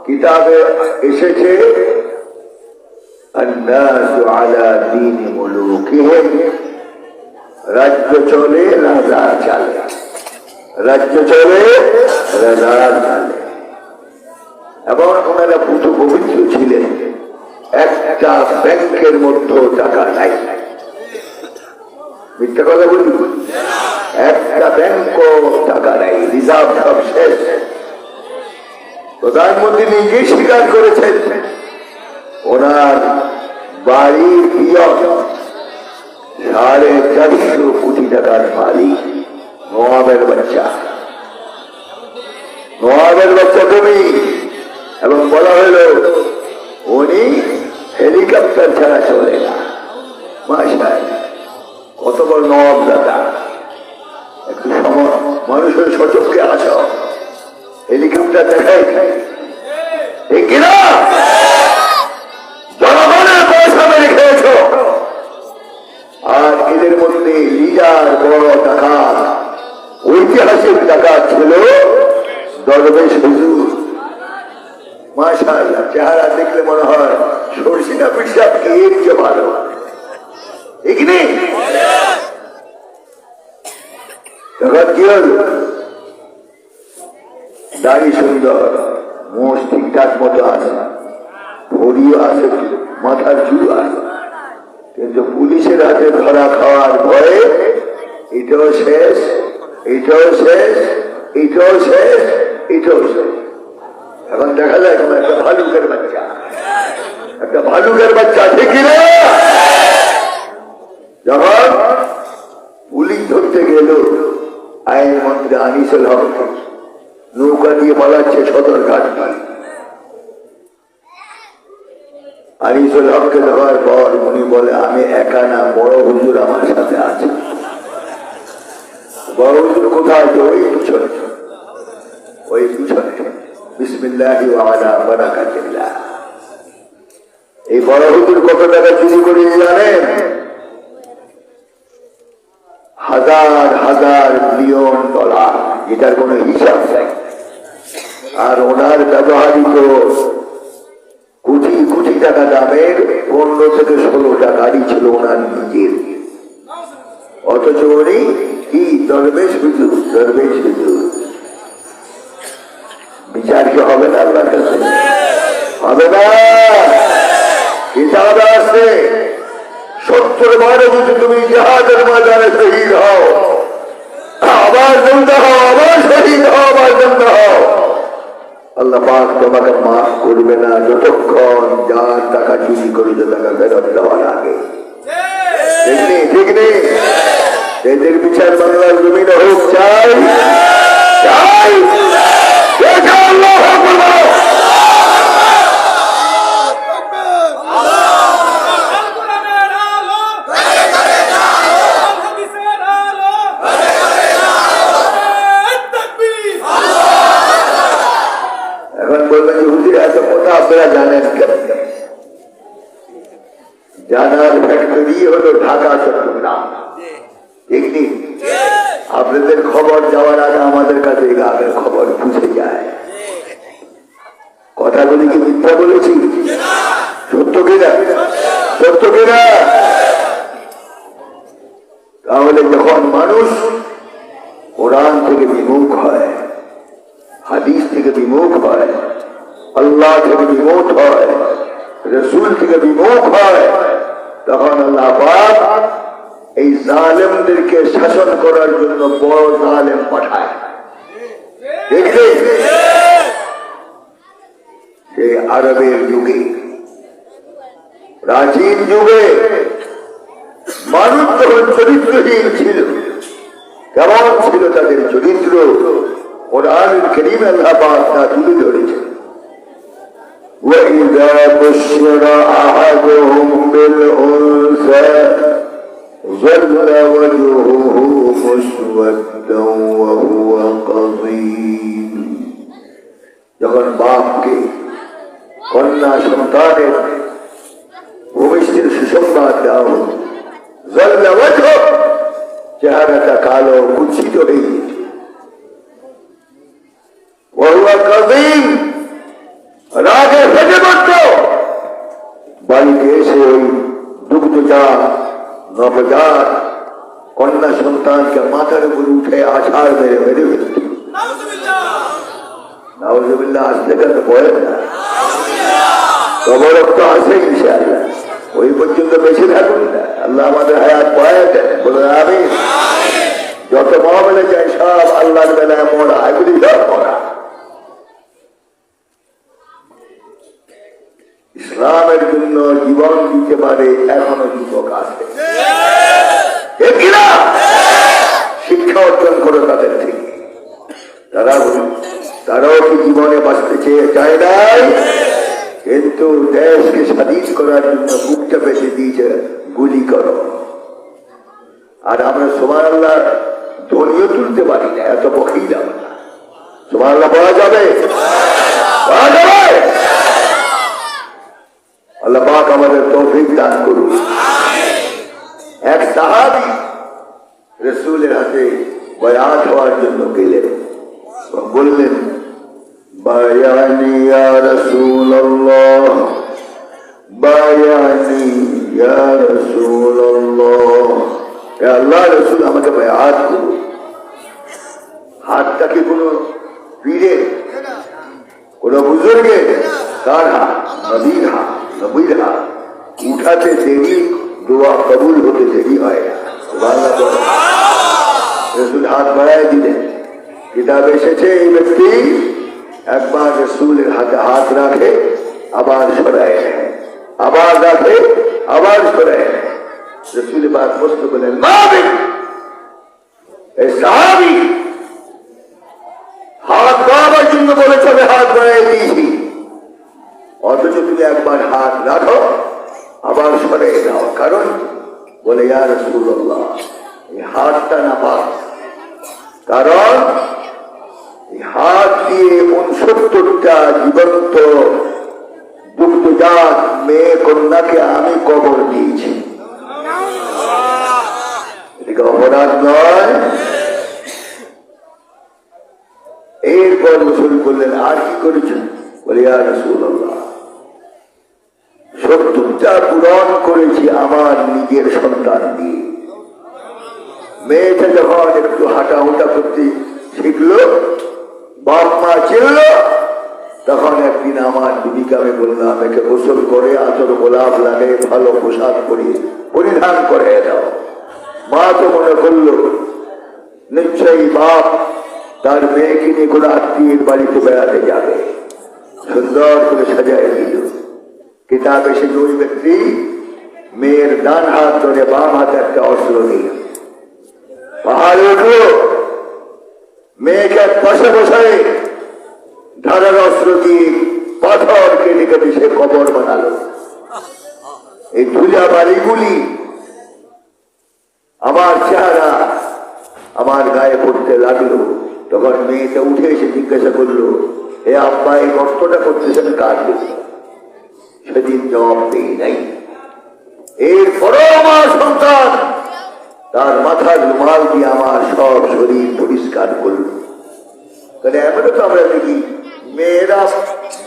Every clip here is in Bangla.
কিতাবে এসেছে আন্নাসু আলা দীনি মুলুকিহিম, রাজ্য চলে রাজা চালে, রাজ্য চলে রাজা চালে। এবং ওনারা পুতু পবিত্র ছিলেন, একটা ব্যাংকের মধ্যে টাকা নাই। মিথ্যা কথা বলি? একটা ব্যাংক টাকা নাই, রিজার্ভ সব শেষ। প্রধানমন্ত্রী নিজে স্বীকার করেছেন ওনার বাড়ির পিয়ন 450 কোটি টাকার মালিক, নওয়াবের বাচ্চা, নওয়াবের বাচ্চা তুমি। এবং বলা হলো উনি হেলিকপ্টার ছাড়া চলে না। মাশাআল্লাহ, কত বড় নওয়াব দাদা! একটু মানুষের সচক্ষে আসো, হেলিকপ্টার দেখাই ঠিক কিনা? জনগণের পয়সা মেরে খেয়েছ। আর এদের মধ্যে লিডার বড় টাকা, ঐতিহাসিক টাকা ছিল দরবেশ হুজুর। মাশাআল্লাহ, চেহারা দেখলে মনে হয় সরষিনা পিসাব এর যে ভালো, ঠিক নেই? তখন কি হল? দাড়ি সুন্দর, মোষ ঠিকঠাক মতো আছে, ভরিও আছে, মাথার চুল আছে, কিন্তু পুলিশের হাতে ধরা খাওয়ার ভয়ে এটাও শেষ, এটাও শেষ, এটাও শেষ, এটাও শেষ। এখন দেখা যায় কোনো একটা ভালুকের বাচ্চা, একটা ভালুকের বাচ্চা, ঠিক না? যখন পুলিশ ধরতে গেল, আইনমন্ত্রী আনিসুল হক নৌকা দিয়ে পালাচ্ছে সদরঘাট। আনিসুল হককে ধরার পর উনি বলে, আমি একা না, বড় হুজুর আমার সাথে আছে। বড় হুজুর কোথায়? ওই পিছনে, ওই পিছনে। বিসমিল্লাহি ওয়া আলা বারাকাতিল্লাহ। এই বড় হুজুর কত টাকা চুরি করে জানেন? হাজার হাজার মিলিয়ন ডলার, যেটার কোন হিসাব নাই। আর ওনার ব্যবহারিত কোটি কোটি টাকা দামের 15 থেকে 16টা গাড়ি ছিল ওনার নিজের। অথচ উনি কি দরবেশ হুজুর, দরবেশ হুজুর। বিচার কি হবে না আল্লাহর কাছে? হবে না। হিসাব আছে। 70 বারে যদি তুমি জিহাদের ময়দানে শহীদ হও, আবার জিন্দা হও, আবার শহীদ হও, আবার জিন্দা হও, আল্লাহ পাক তোমাকে মাফ করবে না যতক্ষণ যার টাকা চুরি করেছে টাকা ফেরত দেওয়ার আগে। ঠিক নেই? ঠিক নেই? এদের বিচার বাংলার জমিনে হোক চাই, চাই। এখন বলবেন যে হুজুর এত কথা আপনারা জানেন কেন? জানার ফ্যাক্টরি হলো ঢাকা, চট্টগ্রাম, ঠিক নেই? আপনাদের খবর যাওয়ার আগে আমাদের কাছে আগের খবর পৌঁছে যায়। কথাগুলি কি মিথ্যা বলেছি? সত্য কিনা? সত্য কিনা? তাহলে যখন মানুষ কোরআন থেকে বিমুখ হয়, হাদিস থেকে বিমুখ হয়, আল্লাহ থেকে বিমুখ হয়, রসুল থেকে বিমুখ হয়, তখন আল্লাহ পাক এই জালেমদেরকে শাসন করার জন্য বড় জালেম পাঠায়। দেখলে সেই আরবের যুগে, প্রাচীন যুগে মানুষ যখন চরিত্রহীন ছিল, কেমন ছিল তাদের চরিত্র? কোরআনুল কারীমে আল্লাহ পাক তা তুলে ধরেছেন। وَإِذَا بُشِّرَ أَحَدُهُم بِالْأُنثَىٰ ظَلَّ وَجْهُهُ مُسْوَدًّا وَهُوَ كَظِيمٌ। যখন বাপকে কন্যা সন্তানের ভূমিষ্ঠির সুসংবাদ দেওয়া হল, ظَلَّ وَجْهُهُ, চেহারাটা কালো কুৎসিত হয়ে গেছে, وَهُوَ كَظِيمٌ, আর সদ্যজাত নবজাত কন্যা সন্তানকে মাথার উপর উঠে আছাড় মেরে মেরে ফেলত। নাউজুবিল্লাহ আসলে কেন বলেন না, কবর তো আছে ইনশাআল্লাহ, ওই পর্যন্ত বেশি থাকুন না। আল্লাহ আমাদের হায়াত বয়াত দেন, বলুন আমিন। যত মহামেলে যায় সব আল্লাহর বেলায় মরা, এগুলি সব মরা। ইসলামের জন্য জীবন দিতে পারে এখনো যুবক আছে, শিক্ষা অর্জন করো তাদের থেকে। তারাও কি জীবনে বাঁচতে চায় নাই, কিন্তু দেশকে স্বাধীন করার জন্য বুকটা পেতে দিয়েছে গুলি করো। আর আমরা সুবহানাল্লাহ ধ্বনিও তুলতে পারি না, এত বকেই যাবে না। সুবহানাল্লাহ বলা যাবে? আল্লাহ পাক আমাদের তৌফিক দান করুন। এক সাহাবী রাসূলের হাতে বায়াত হওয়ার জন্য গেলেন, বললেন বায়ানি ইয়া রাসূলুল্লাহ, বায়ানি ইয়া রাসূলুল্লাহ, হে আল্লাহর রাসূল আমাকে বায়াত করুন। হাতটা কি কোনো পীরের, কোন বুজুর্গের? কার হাত? নবীর হাত। নবীর হাত উঠাতে দেরি, দোয়া কবুল হতে দেরি হয় না। রাসূল হাত বাড়ায় দিলেন। কিতাব এসেছে এই ব্যক্তি একবার রাসূলের হাতে হাত রাখে, আবার সরায় নেয়, আবার রাখে, আবার সরায় নেয়। রাসূল পাক প্রশ্ন করলেন, এই সাহাবী হাত বাড়াবার জন্য বলেছে, আমি হাত বাড়াই দিয়েছি, অথচ তুমি একবার হাত রাখো আবার সরে দাও, কারণ বলে ইয়া রাসূলুল্লাহ এই হাতটা না পাক, কারণ এই হাত দিয়ে 69টা জীবন্ত দুগ্ধজাত মেয়ে কন্যাকে আমি কবর দিয়েছি, এদিকে অপরাধ নয়। এরপর রাসূল বললেন, আর কি করেছেন? বলে ইয়া রাসূলুল্লাহ 70টা পূরণ করেছি আমার নিজের সন্তান দিয়ে। মেয়েটা যখন একটু হাঁটা হুটা করতে শিখলো, বাপ মা চিনল, তখন একদিন আমার বিবিকে আমি বললাম, একে গোসল করে আতর গোলাপ লাগে, ভালো পোশাক পরিধান করে দাও। মা তো মনে করলো নিশ্চয়ই বাপ তার মেয়েকে নিয়ে কোনো আত্মীয়ের বাড়িতে বেড়াতে যাবে, সুন্দর করে সাজায় দিল। কিতাব এসে ওই ব্যক্তি মেয়ের ডান হাত ধরে বাম হাতে একটা অস্ত্র দিল, পাহাড়ে উঠলো, মেয়েকে এক পাশে বসায় ধারার অস্ত্র দিয়ে পাথর কেটে কেটে সে কবর বানালো। এই ধুলা বাড়িগুলি আমার চেহারা আমার গায়ে পড়তে লাগলো। তখন মেয়েটা উঠে এসে জিজ্ঞাসা করলো, হে আব্বা এই কষ্টটা করতেছেন কার জন্য? সেদিন জবাব দেই নাই। এরপরও আমার সন্তান তার মাথার রুমাল দিয়ে আমার সব শরীর পরিষ্কার করল। তাহলে এমনও তো আমরা দেখি মেয়েরা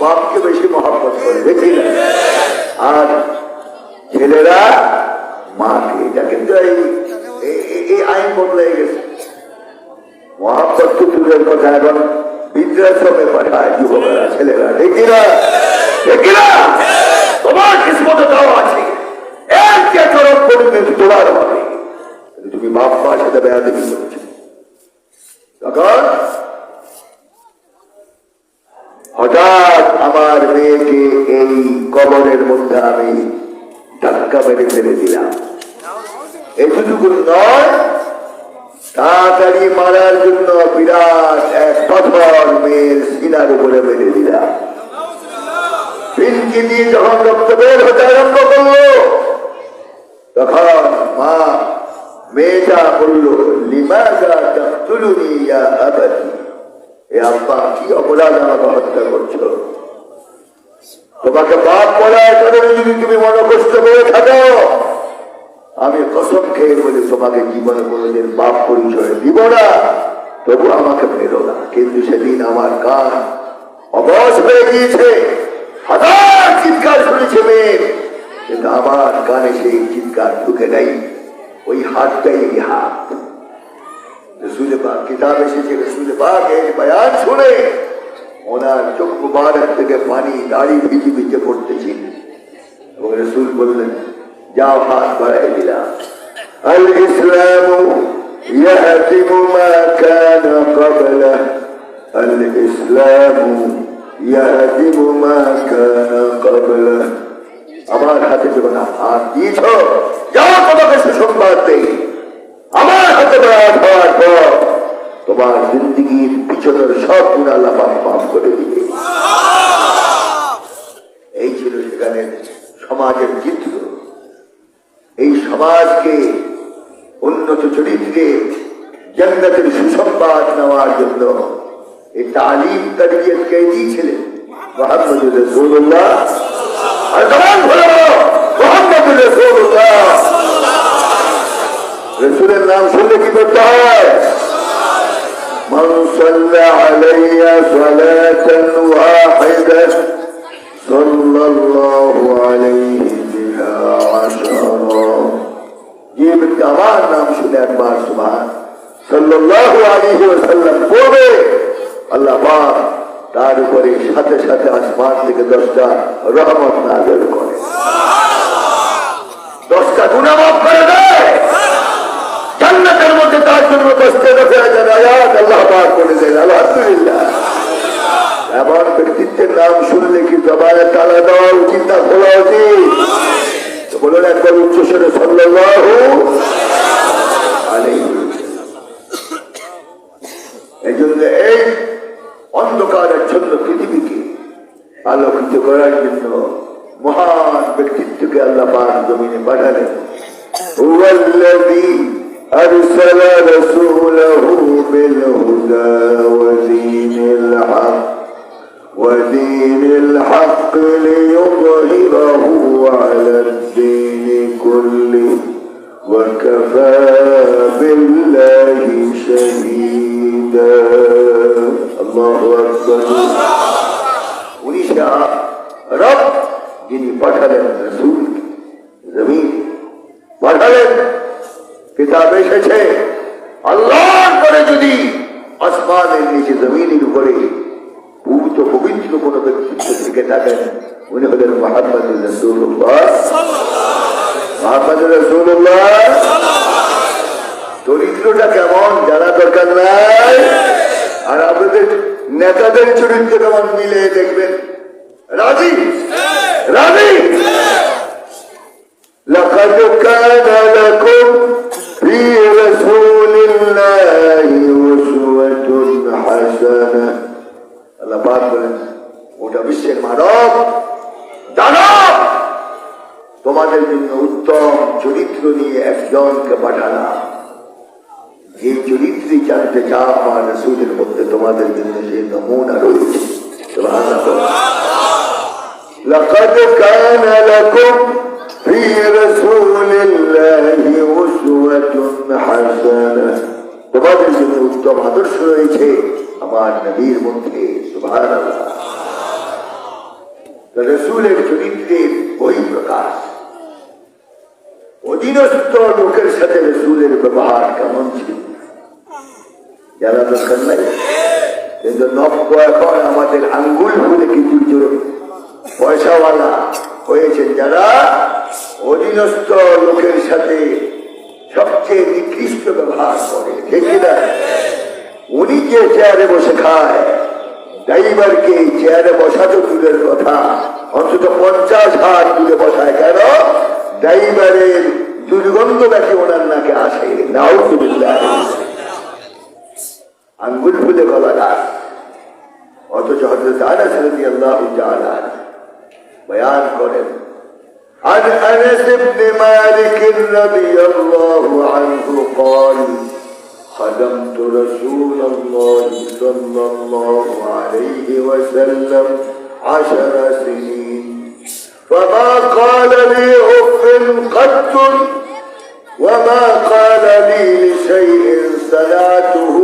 বাপকে বেশি মহব্বত করে, দেখি না, আর ছেলেরা মাকে। এটা কিন্তু এই আইন বদলে গেছে। মহব্বত তো দূরের কথা, এখন বৃদ্ধাশ্রমে পাঠায় যুবকেরা, ছেলেরা, দেখি না, দেখি না, তোমার কিসমতে দেওয়া আছে, এর যে চরম পরিবেশ তোমার হবে, তুমি বাপ মার সাথে বেয়াদবি করেছো। তখন হঠাৎ আমার মেয়েকে এই কবরের মধ্যে আমি ধাক্কা মেরে ফেলে দিলাম। এতটুকু নয়, তাড়াতাড়ি মারার জন্য বিরাট এক পাথর মেয়ের সিনার উপরে মেরে দিলাম। পিনকি দিয়ে যখন রক্ত বের হতে আরম্ভ করলো, তখন মা মেয়েটা বললো, লিমাযা তাকতুলুনি ইয়া আবাতি, এ আব্বা কি অপরাধ আমাকে হত্যা করছো? তোমাকে বাপ বলার কারণে যদি তুমি মনোকষ্ট করে থাকো, আমি কসম খেয়ে বলি তোমাকে জীবনে কোনোদিন বাপ পরিচয় দিব না, তবু আমাকে মেরো না। কিন্তু সেদিন আমার কান অবশ হয়ে গিয়েছে, হাজার চিৎকার শুনেছে মেয়ে, কিন্তু আমার কানে সেই চিৎকার ঢুকে নাই, ওই হাতটাই এই হাত। রসুল পাক কিতাব এসেছে, রসুল পাক এই বয়ান শুনে ওনার চোখ মুবারক থেকে পানি দাড়ি ভিজে ভিজে পড়তেছিল এবং রসুল বললেন, যাও হাত বাড়াই দিলাম। আল ইসলামু ইয়াহদিমু মা কানা ক্বাবলাহ, আল ইসলামু ইয়াহদিমু মা কানা ক্বাবলাহ। আমার হাতে যখন হাত দিয়েছ, যাও তোমাকে সুসংবাদ দেই, আমার হাতে হাত হওয়ার পর তোমার জিন্দিগির পিছনের সব গুণ আল্লাহ পাক মাফ করে দিবে। এই ছিল সেখানে সমাজের চিত্র। এই সমাজকে উন্নত চরিত্রে জান্নাতের সুসংবাদ নেওয়ার জন্য এই তালিম তারবিয়ত কে দিয়েছিলেন মুহাম্মদুর রাসূলুল্লাহ। আর জবান খুলে বলো, মুহাম্মদুর রাসূলুল্লাহ। রসুলের নাম শুনলে কি করতে হয়? মান সাল্লা আলাইয়া সালাতান ওয়াহিদাহ সাল্লাল্লাহু আলাইহি বিহা আশারা। যে ব্যক্তি আমার নাম শুনে একবার সুবহান সাল্লাল্লাহু আলাইহি ওয়াসাল্লাম পড়বে, আল্লাহ পাক তার উপরে সাথে সাথে আসমান থেকে 10টা রহমত নাযিল করে, 10টা গুনাহ মাফ করে দেয়। জান্নাতের মধ্যে তার জন্য 10টা আয়াত আল্লাহ পাক করে দেন। আলহামদুলিল্লাহ। এমন ব্যক্তিত্বের নাম শুনলে কি জবানে তালা দেওয়া উচিত না খোলা উচিত? বলুন একবার উচ্চস্বরে সাল্লাল্লাহু আলাইহি। এই জন্য এই অন্ধকারাচ্ছন্ন পৃথিবীকে আলোকিত করার জন্য মহান ব্যক্তিত্বকে আল্লাহ পাক জমিনে পাঠালেন। হুয়াল্লাযী আরসালা রাসূলাহু বিল হুদা ওয়া দীনিল হক লিইয়ুযহিরাহু আলাদ দীনি কুল্লিহি ওয়া কাফা বিল্লাহি শাহীদা। আল্লাহু আকবার। উনি রব যিনি পাঠালেন রাসূল, জমিন পাঠালেন, কিতাব এসেছে। আল্লাহর করে যদি আসমানের নিচে জমিনের উপরে পূত পবিত্র কোন ব্যক্তিত্ব থেকে থাকেন, উনি হলেন মুহাম্মদুর রাসূলুল্লাহ। মুহাম্মদুর রাসূলুল্লাহ চরিত্রটা কেমন জানা দরকার নাই। আর আপনাদের নেতাদের চরিত্র কেমন মিলে দেখবেন। রাজি রাজি। লাকাদ কানা লাকুম ফি রাসূলিল্লাহি উসওয়াতুন হাসানাহ। আল্লাহ পাক বলেন, ওটা বিশ্বের মানব দানব, তোমাদের জন্য উত্তম চরিত্র নিয়ে একজনকে পাঠালাম। যে চরিত্রে জানতে চাও আমার রাসূলের মধ্যে তোমাদের জন্য সেই নমুনা রয়েছে। সুবহানাল্লাহ। লাকাদ কানা লাকুম ফি রাসূলিল্লাহি উসওয়াতুন হাসানাহ। তোমাদের জন্য উত্তম আদর্শ রয়েছে আমার নবীর মধ্যে। সুবহানাল্লাহ। রাসূলের চরিত্রের বহিঃপ্রকাশ। অধীনস্থ লোকের সাথে রাসূলের ব্যবহার কেমন ছিল জানা দরকার নাই। কিন্তু নব্য এখন আমাদের আঙ্গুল ফুলে কিছু পয়সাওয়ালা হয়েছেন, যারা অধীনস্থ লোকের সাথে সবচেয়ে নিকৃষ্ট ব্যবহার করে। ঠিক কিনা? উনি যে চেয়ারে বসে খায়, ড্রাইভারকে চেয়ারে বসাতে দূরের কথা, অন্তত 50 হাত দূরে বসায়। কেন? ড্রাইভারের দুর্গন্ধ নাকি ওনার নাকে আসে। নাউযুবিল্লাহ। আঙ্গুল ফুলে গলা গাছ। অথচ হযরত আনাস রাদিয়াল্লাহু তাআলা বয়ান করেন, عن أنس بن مالك رضي الله عنه قال خدمت رسول الله صلى الله عليه وسلم 10 سنين فما قال لي أف قط وما قال لي لشيء صنعته